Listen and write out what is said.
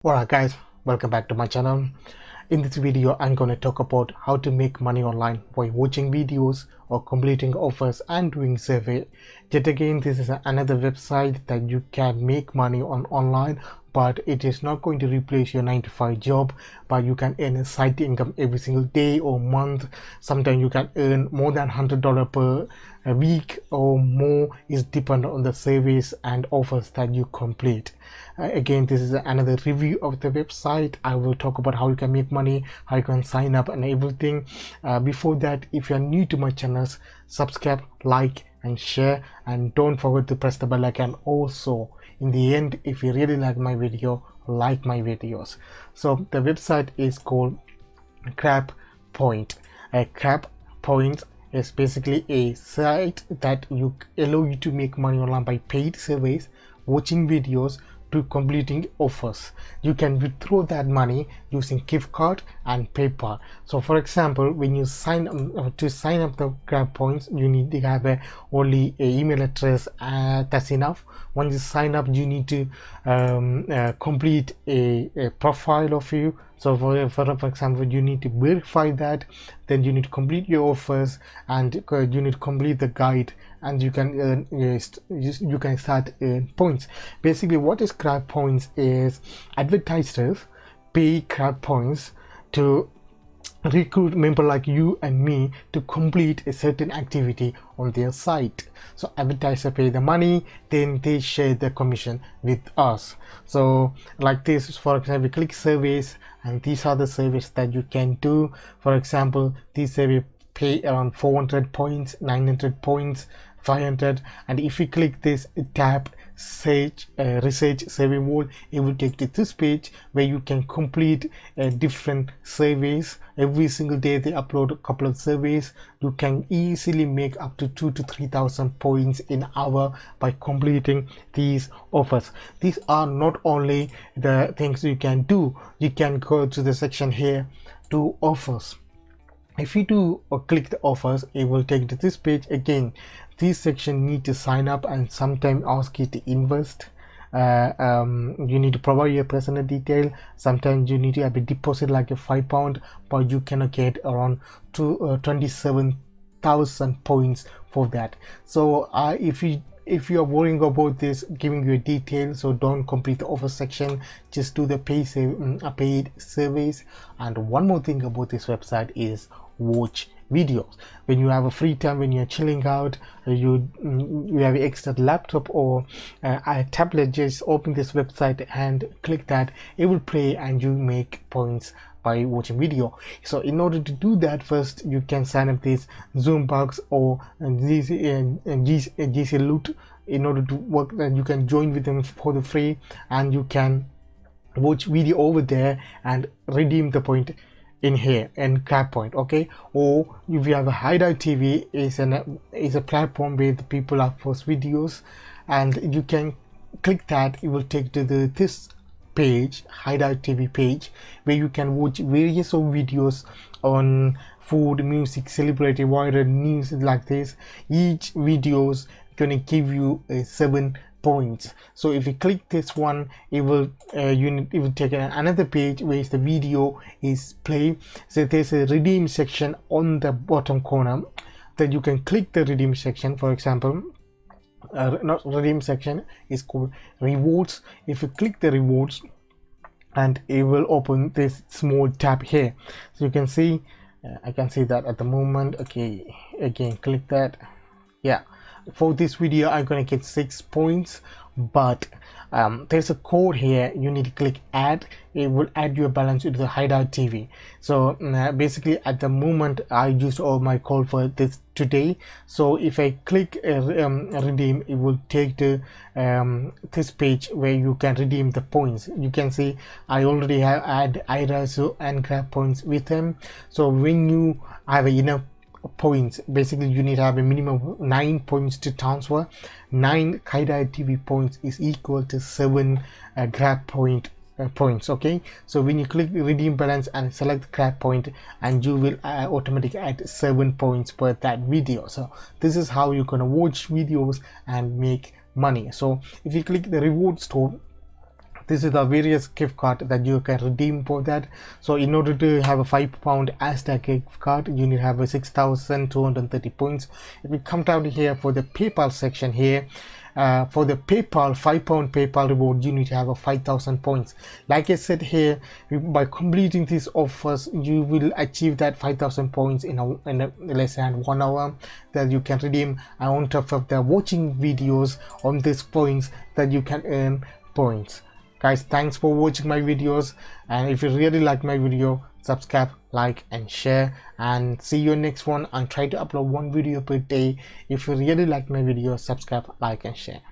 Alright guys, welcome back to my channel. In this video I'm going to talk about how to make money online by watching videos or completing offers and doing survey. Yet again, this is another website that you can make money on online, but it is not going to replace your 9 to 5 job, but you can earn a side income every single day or month. Sometimes you can earn more than $100 per week or more. Is dependent on the service and offers that you complete. Again, this is another review of the website. I will talk about how you can make money, how you can sign up and everything. Before that, if you are new to my channels, subscribe, like and share, and don't forget to press the bell icon. Also, in the end, if you really like my video, like my videos. So the website is called Crab Point. Crab Point is basically a site that allow you to make money online by paid surveys, watching videos, to completing offers. You can withdraw that money using gift card and PayPal. So for example, when you sign up the Grab Points, you need to have only an email address. That's enough. Once you sign up, you need to complete a profile of you. So for example, you need to verify that, then you need to complete your offers, and you need to complete the guide, and you can earn, you can start earn points. Basically, what is Crab Points is advertisers pay Crab Points to recruit member like you and me to complete a certain activity on their site. So advertiser pay the money, then they share the commission with us. So like this, for example, click surveys, and these are the surveys that you can do. For example, these survey pay around 400 points, 900 points, 500, and if you click this tab research survey wall, it will take you to this page where you can complete different surveys. Every single day they upload a couple of surveys. You can easily make up to 2,000 to 3,000 points in an hour by completing these offers. These are not only the things you can do. You can go to the section here to offers. If you do or click the offers, it will take to this page again. This section need to sign up and sometimes ask you to invest. You need to provide your personal detail. Sometimes you need to have a deposit like a £5, but you cannot get around 27,000 points for that. So if you are worrying about this giving you a detail, so don't complete the offer section, just do the paid surveys. And one more thing about this website is watch videos. When you have a free time, when you're chilling out, you have an extra laptop or a tablet, just open this website and click that. It will play and you make points by watching video. So in order to do that, first you can sign up this Zoom Bugs or GC Loot. In order to work, that you can join with them for the free, and you can watch video over there and redeem the point in here and Crab Point. Okay, or if you have a Hideout TV, is a platform where the people post videos, and you can click that. It will take to this page, Hideout TV page, where you can watch various of videos on food, music, celebrity, viral news like this. Each videos gonna give you 7 points. So if you click this one, it will it will take another page where the video is play. So there's a redeem section on the bottom corner that you can click the redeem section. For example, not redeem section, is called rewards. If you click the rewards, and it will open this small tab here, so you can see I can see that at the moment. Okay, again click that. Yeah, for this video I'm gonna get 6 points, but there's a code here. You need to click add. It will add your balance into the Hideout TV. So basically at the moment I used all my code for this today. So if I click redeem, it will take to this page where you can redeem the points. You can see I already have add IRASO and Grab Points with them. So when you have enough points, basically you need to have a minimum of 9 points to transfer. 9 Hideout TV points is equal to 7 Grab Point points. Okay, so when you click redeem balance and select Crab Point, and you will automatically add 7 points per that video. So this is how you're gonna watch videos and make money. So if you click the reward store, this is the various gift card that you can redeem for that. So in order to have a £5 Asda gift card, you need to have a 6,230 points. If we come down here for the PayPal section here, for the PayPal £5 PayPal reward, you need to have a 5,000 points. Like I said here, by completing these offers, you will achieve that 5,000 points in less than 1 hour, that you can redeem. And on top of the watching videos on these points, that you can earn points. Guys, thanks for watching my videos, and if you really like my video, subscribe, like and share, and see you next one. And try to upload one video per day. If you really like my video, subscribe, like and share.